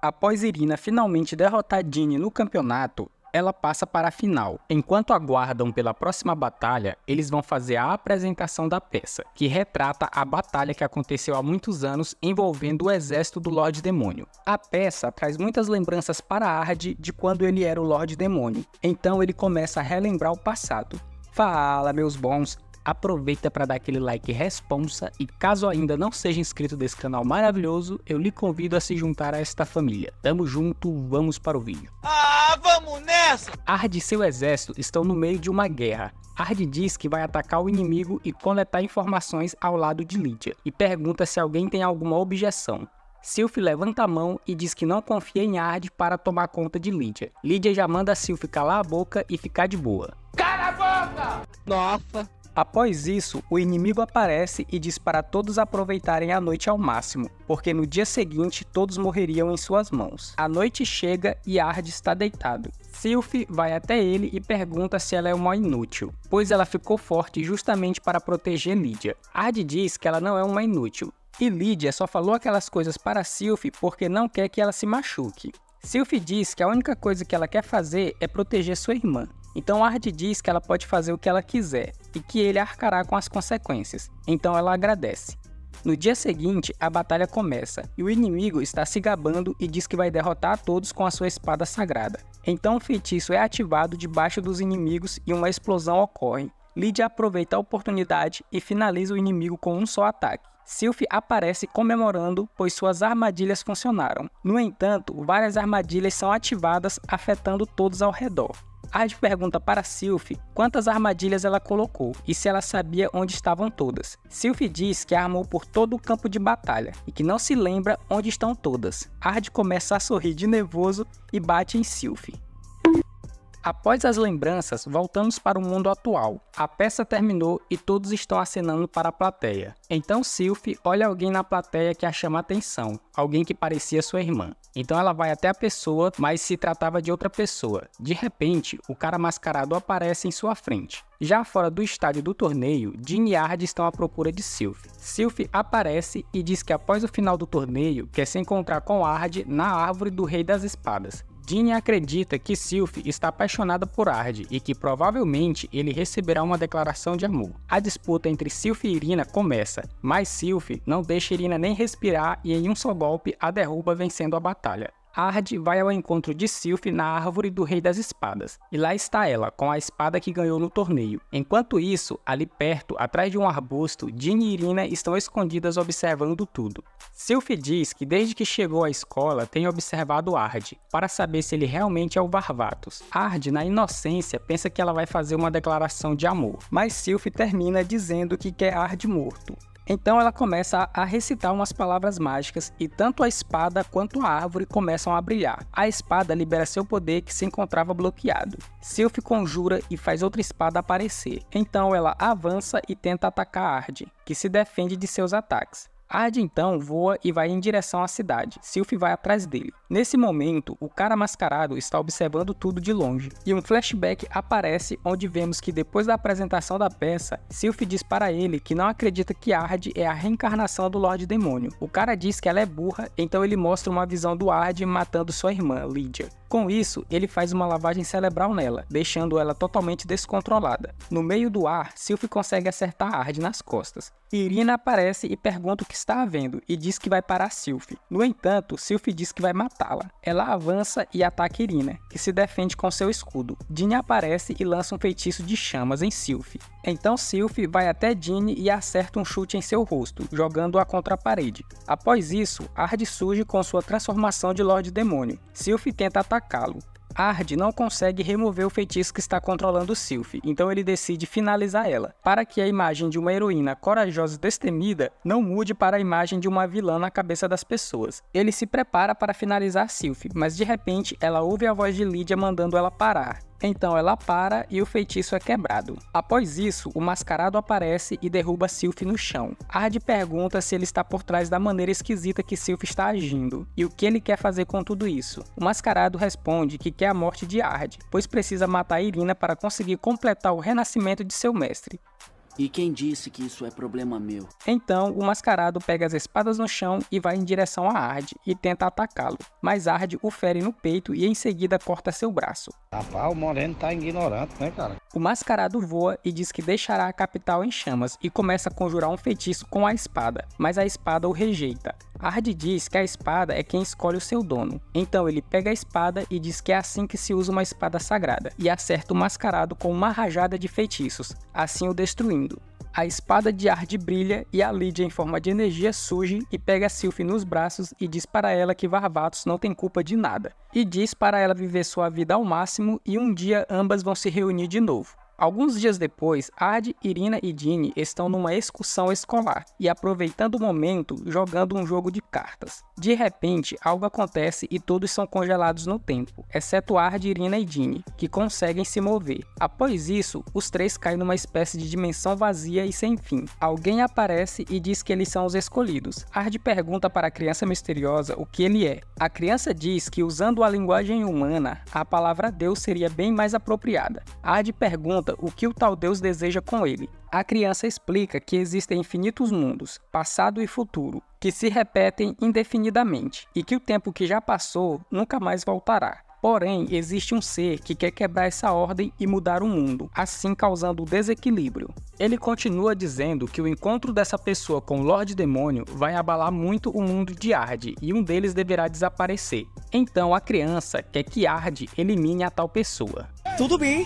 Após Irina finalmente derrotar Dini no campeonato, ela passa para a final. Enquanto aguardam pela próxima batalha, eles vão fazer a apresentação da peça, que retrata a batalha que aconteceu há muitos anos envolvendo o exército do Lorde Demônio. A peça traz muitas lembranças para Ard de quando ele era o Lorde Demônio, então ele começa a relembrar o passado. Fala, meus bons! Aproveita para dar aquele like responsa e caso ainda não seja inscrito desse canal maravilhoso, eu lhe convido a se juntar a esta família. Tamo junto, vamos para o vídeo. Vamos nessa! Ard e seu exército estão no meio de uma guerra. Ard diz que vai atacar o inimigo e coletar informações ao lado de Lydia, e pergunta se alguém tem alguma objeção. Sylph levanta a mão e diz que não confia em Ard para tomar conta de Lydia. Lydia já manda Sylph calar a boca e ficar de boa. Cala a boca! Nossa! Após isso, o inimigo aparece e diz para todos aproveitarem a noite ao máximo, porque no dia seguinte todos morreriam em suas mãos. A noite chega e Ard está deitado. Sylph vai até ele e pergunta se ela é uma inútil, pois ela ficou forte justamente para proteger Lydia. Ard diz que ela não é uma inútil, e Lydia só falou aquelas coisas para Sylph porque não quer que ela se machuque. Sylph diz que a única coisa que ela quer fazer é proteger sua irmã. Então Ard diz que ela pode fazer o que ela quiser e que ele arcará com as consequências, então ela agradece. No dia seguinte, a batalha começa e o inimigo está se gabando e diz que vai derrotar a todos com a sua espada sagrada. Então o feitiço é ativado debaixo dos inimigos e uma explosão ocorre. Lydia aproveita a oportunidade e finaliza o inimigo com um só ataque. Sylph aparece comemorando, pois suas armadilhas funcionaram. No entanto, várias armadilhas são ativadas, afetando todos ao redor. Ard pergunta para Sylph quantas armadilhas ela colocou e se ela sabia onde estavam todas. Sylph diz que armou por todo o campo de batalha e que não se lembra onde estão todas. Ard começa a sorrir de nervoso e bate em Sylph. Após as lembranças, voltamos para o mundo atual. A peça terminou e todos estão acenando para a plateia. Então Sylph olha alguém na plateia que a chama a atenção, alguém que parecia sua irmã. Então ela vai até a pessoa, mas se tratava de outra pessoa. De repente, o cara mascarado aparece em sua frente. Já fora do estádio do torneio, Dini e Ard estão à procura de Sylph. Sylph aparece e diz que após o final do torneio, quer se encontrar com Ard na árvore do Rei das Espadas. Dini acredita que Sylph está apaixonada por Ard e que provavelmente ele receberá uma declaração de amor. A disputa entre Sylph e Irina começa, mas Sylph não deixa Irina nem respirar e em um só golpe a derruba vencendo a batalha. Ard vai ao encontro de Sylph na árvore do Rei das Espadas, e lá está ela, com a espada que ganhou no torneio. Enquanto isso, ali perto, atrás de um arbusto, Dini e Irina estão escondidas observando tudo. Sylph diz que desde que chegou à escola tem observado Ard, para saber se ele realmente é o Varvatos. Ard, na inocência, pensa que ela vai fazer uma declaração de amor, mas Sylph termina dizendo que quer Ard morto. Então ela começa a recitar umas palavras mágicas e tanto a espada quanto a árvore começam a brilhar. A espada libera seu poder que se encontrava bloqueado. Sylph conjura e faz outra espada aparecer. Então ela avança e tenta atacar Ard, que se defende de seus ataques. Ard então voa e vai em direção à cidade. Sylph vai atrás dele. Nesse momento, o cara mascarado está observando tudo de longe. E um flashback aparece onde vemos que depois da apresentação da peça, Sylph diz para ele que não acredita que Ard é a reencarnação do Lorde Demônio. O cara diz que ela é burra, então ele mostra uma visão do Ard matando sua irmã, Lydia. Com isso, ele faz uma lavagem cerebral nela, deixando ela totalmente descontrolada. No meio do ar, Sylph consegue acertar Ard nas costas. Irina aparece e pergunta o que está havendo e diz que vai parar Sylph. No entanto, Sylph diz que vai matá-la. Ela avança e ataca Irina, que se defende com seu escudo. Dini aparece e lança um feitiço de chamas em Sylph. Então Sylph vai até Dini e acerta um chute em seu rosto, jogando-a contra a parede. Após isso, Ard surge com sua transformação de Lorde Demônio. Sylph tenta atacá-lo. Ard não consegue remover o feitiço que está controlando Sylph, então ele decide finalizar ela, para que a imagem de uma heroína corajosa e destemida não mude para a imagem de uma vilã na cabeça das pessoas. Ele se prepara para finalizar Sylph, mas de repente ela ouve a voz de Lydia mandando ela parar. Então ela para e o feitiço é quebrado. Após isso, o mascarado aparece e derruba Sylph no chão. Ard pergunta se ele está por trás da maneira esquisita que Sylph está agindo, e o que ele quer fazer com tudo isso. O mascarado responde que quer a morte de Ard, pois precisa matar Irina para conseguir completar o renascimento de seu mestre. E quem disse que isso é problema meu? Então, o mascarado pega as espadas no chão e vai em direção a Ard e tenta atacá-lo, mas Ard o fere no peito e em seguida corta seu braço. Rapaz, o Moreno tá ignorante, né, cara? O mascarado voa e diz que deixará a capital em chamas e começa a conjurar um feitiço com a espada, mas a espada o rejeita. Ard diz que a espada é quem escolhe o seu dono, então ele pega a espada e diz que é assim que se usa uma espada sagrada, e acerta o mascarado com uma rajada de feitiços, assim o destruindo. A espada de Ard brilha e a Lydia em forma de energia surge e pega Sylphie nos braços e diz para ela que Varvatos não tem culpa de nada, e diz para ela viver sua vida ao máximo e um dia ambas vão se reunir de novo. Alguns dias depois, Ard, Irina e Dini estão numa excursão escolar e, aproveitando o momento, jogando um jogo de cartas. De repente, algo acontece e todos são congelados no tempo, exceto Ard, Irina e Dini, que conseguem se mover. Após isso, os três caem numa espécie de dimensão vazia e sem fim. Alguém aparece e diz que eles são os escolhidos. Ard pergunta para a criança misteriosa o que ele é. A criança diz que, usando a linguagem humana, a palavra Deus seria bem mais apropriada. Ard pergunta o que o tal Deus deseja com ele. A criança explica que existem infinitos mundos, passado e futuro, que se repetem indefinidamente, e que o tempo que já passou nunca mais voltará. Porém, existe um ser que quer quebrar essa ordem e mudar o mundo, assim causando desequilíbrio. Ele continua dizendo que o encontro dessa pessoa com o Lorde Demônio vai abalar muito o mundo de Ard e um deles deverá desaparecer. Então a criança quer que Ard elimine a tal pessoa. Tudo bem,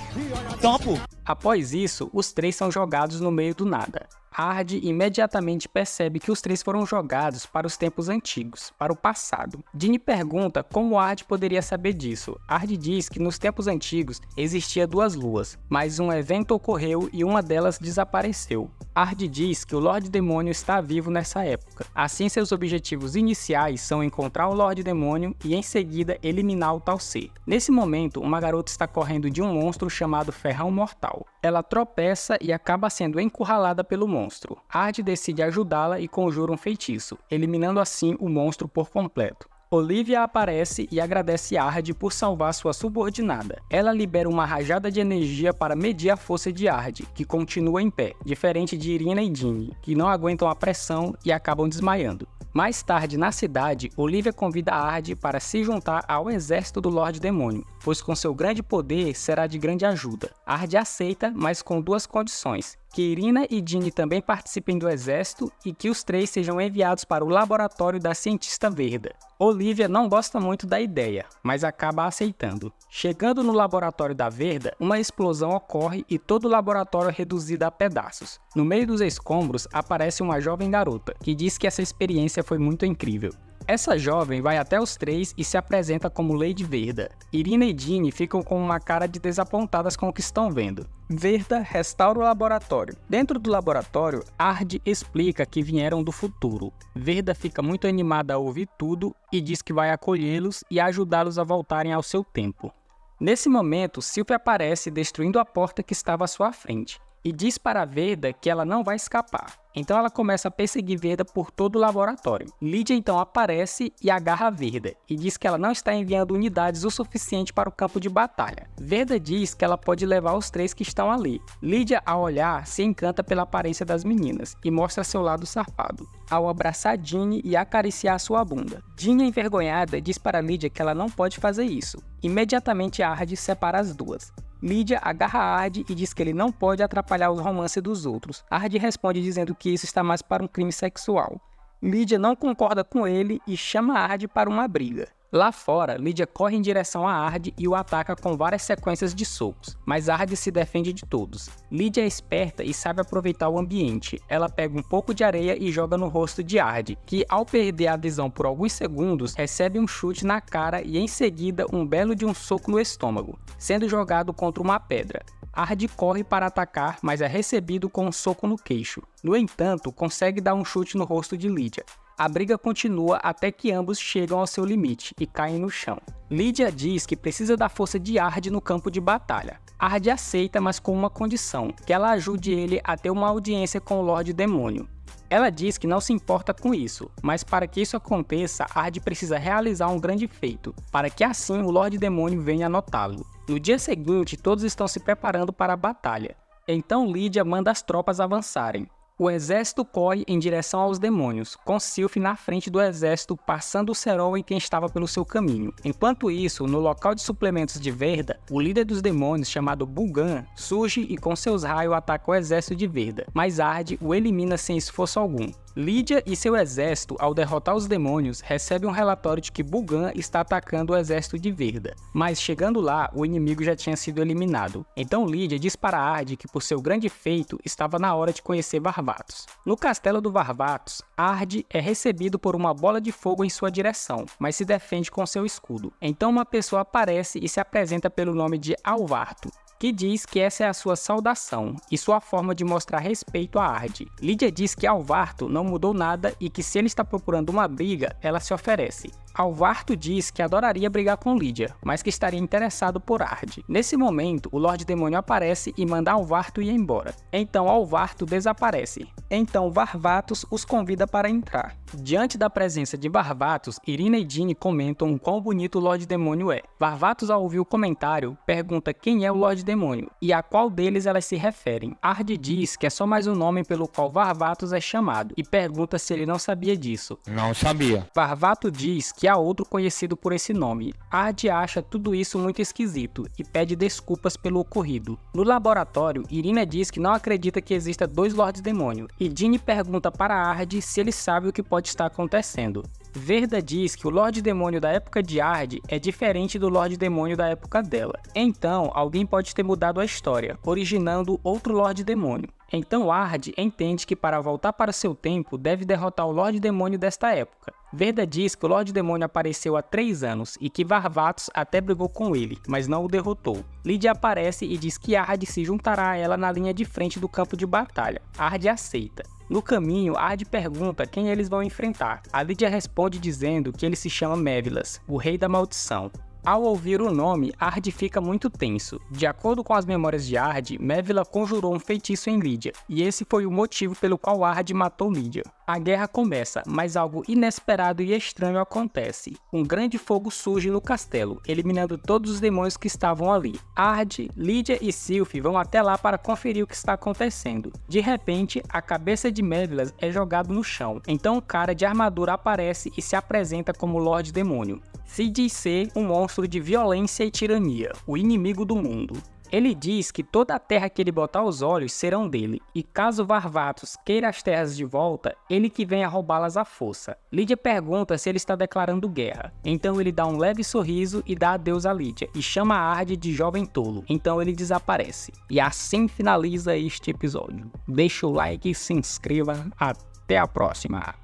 topo. Após isso, os três são jogados no meio do nada. Ard imediatamente percebe que os três foram jogados para os tempos antigos, para o passado. Dini pergunta como Ard poderia saber disso. Ard diz que nos tempos antigos existia duas luas, mas um evento ocorreu e uma delas desapareceu. Ard diz que o Lorde Demônio está vivo nessa época. Assim, seus objetivos iniciais são encontrar o Lorde Demônio e em seguida eliminar o tal ser. Nesse momento, uma garota está correndo de um monstro chamado Ferrão Mortal. Ela tropeça e acaba sendo encurralada pelo monstro. Ard decide ajudá-la e conjura um feitiço, eliminando assim o monstro por completo. Olivia aparece e agradece Ard por salvar sua subordinada. Ela libera uma rajada de energia para medir a força de Ard, que continua em pé, diferente de Irina e Dini, que não aguentam a pressão e acabam desmaiando. Mais tarde, na cidade, Olivia convida Ard para se juntar ao exército do Lorde Demônio, pois com seu grande poder será de grande ajuda. Ard aceita, mas com duas condições: que Irina e Dini também participem do exército e que os três sejam enviados para o laboratório da cientista Verda. Olivia não gosta muito da ideia, mas acaba aceitando. Chegando no laboratório da Verda, uma explosão ocorre e todo o laboratório é reduzido a pedaços. No meio dos escombros aparece uma jovem garota, que diz que essa experiência foi muito incrível. Essa jovem vai até os três e se apresenta como Lady Verda. Irina e Dini ficam com uma cara de desapontadas com o que estão vendo. Verda restaura o laboratório. Dentro do laboratório, Ard explica que vieram do futuro. Verda fica muito animada a ouvir tudo e diz que vai acolhê-los e ajudá-los a voltarem ao seu tempo. Nesse momento, Sylphie aparece destruindo a porta que estava à sua frente e diz para Verda que ela não vai escapar. Então ela começa a perseguir Verda por todo o laboratório. Lydia então aparece e agarra Verda e diz que ela não está enviando unidades o suficiente para o campo de batalha. Verda diz que ela pode levar os três que estão ali. Lydia, ao olhar, se encanta pela aparência das meninas e mostra seu lado safado, ao abraçar Dini e acariciar sua bunda. Dini, envergonhada, diz para Lydia que ela não pode fazer isso. Imediatamente Ard separa as duas. Lydia agarra Ard e diz que ele não pode atrapalhar os romances dos outros. Ard responde dizendo que isso está mais para um crime sexual. Lydia não concorda com ele e chama Ard para uma briga. Lá fora, Lydia corre em direção a Ard e o ataca com várias sequências de socos, mas Ard se defende de todos. Lydia é esperta e sabe aproveitar o ambiente. Ela pega um pouco de areia e joga no rosto de Ard, que ao perder a visão por alguns segundos, recebe um chute na cara e em seguida um belo de um soco no estômago, sendo jogado contra uma pedra. Ard corre para atacar, mas é recebido com um soco no queixo. No entanto, consegue dar um chute no rosto de Lydia. A briga continua até que ambos chegam ao seu limite e caem no chão. Lydia diz que precisa da força de Ard no campo de batalha. Ard aceita, mas com uma condição: que ela ajude ele a ter uma audiência com o Lorde Demônio. Ela diz que não se importa com isso, mas para que isso aconteça, Ard precisa realizar um grande feito, para que assim o Lorde Demônio venha notá-lo. No dia seguinte, todos estão se preparando para a batalha. Então Lídia manda as tropas avançarem. O exército corre em direção aos demônios, com Sylph na frente do exército passando o cerol em quem estava pelo seu caminho. Enquanto isso, no local de suplementos de Verda, o líder dos demônios, chamado Bulgan, surge e com seus raios ataca o exército de Verda, mas Ard o elimina sem esforço algum. Lídia e seu exército, ao derrotar os demônios, recebem um relatório de que Bulgan está atacando o exército de Verda, mas chegando lá, o inimigo já tinha sido eliminado. Então Lídia diz para Ard que por seu grande feito, estava na hora de conhecer Varvatos. No castelo do Varvatos, Ard é recebido por uma bola de fogo em sua direção, mas se defende com seu escudo. Então uma pessoa aparece e se apresenta pelo nome de Alvarto, que diz que essa é a sua saudação e sua forma de mostrar respeito a Ard. Lídia diz que Alvarto não mudou nada e que se ele está procurando uma briga, ela se oferece. Alvarto diz que adoraria brigar com Lídia, mas que estaria interessado por Ard. Nesse momento, o Lorde Demônio aparece e manda Alvarto ir embora. Então Alvarto desaparece. Então Varvatos os convida para entrar. Diante da presença de Varvatos, Irina e Dini comentam o quão bonito o Lorde Demônio é. Varvatos, ao ouvir o comentário, pergunta quem é o Lorde Demônio e a qual deles elas se referem. Ard diz que é só mais um nome pelo qual Varvatos é chamado e pergunta se ele não sabia disso. Não sabia. Varvato diz que há outro conhecido por esse nome. Ard acha tudo isso muito esquisito e pede desculpas pelo ocorrido. No laboratório, Irina diz que não acredita que exista dois Lordes Demônio e Dini pergunta para Ard se ele sabe o que pode estar acontecendo. Verda diz que o Lorde Demônio da época de Ard é diferente do Lorde Demônio da época dela. Então, alguém pode ter mudado a história, originando outro Lorde Demônio. Então Ard entende que para voltar para seu tempo, deve derrotar o Lorde Demônio desta época. Verda diz que o Lorde Demônio apareceu há 3 anos e que Varvatos até brigou com ele, mas não o derrotou. Lídia aparece e diz que Ard se juntará a ela na linha de frente do campo de batalha. Ard aceita. No caminho, Ard pergunta quem eles vão enfrentar. A Lídia responde dizendo que ele se chama Mévilas, o Rei da Maldição. Ao ouvir o nome, Ard fica muito tenso. De acordo com as memórias de Ard, Mévila conjurou um feitiço em Lídia, e esse foi o motivo pelo qual Ard matou Lídia. A guerra começa, mas algo inesperado e estranho acontece. Um grande fogo surge no castelo, eliminando todos os demônios que estavam ali. Ard, Lídia e Sylph vão até lá para conferir o que está acontecendo. De repente, a cabeça de Mévilas é jogada no chão, então um cara de armadura aparece e se apresenta como Lorde Demônio. Se diz ser um monstro de violência e tirania, o inimigo do mundo. Ele diz que toda a terra que ele botar os olhos serão dele, e caso Varvatos queira as terras de volta, ele que venha roubá-las à força. Lídia pergunta se ele está declarando guerra, então ele dá um leve sorriso e dá adeus a Lídia, e chama Ard de jovem tolo, então ele desaparece. E assim finaliza este episódio. Deixa o like e se inscreva, até a próxima!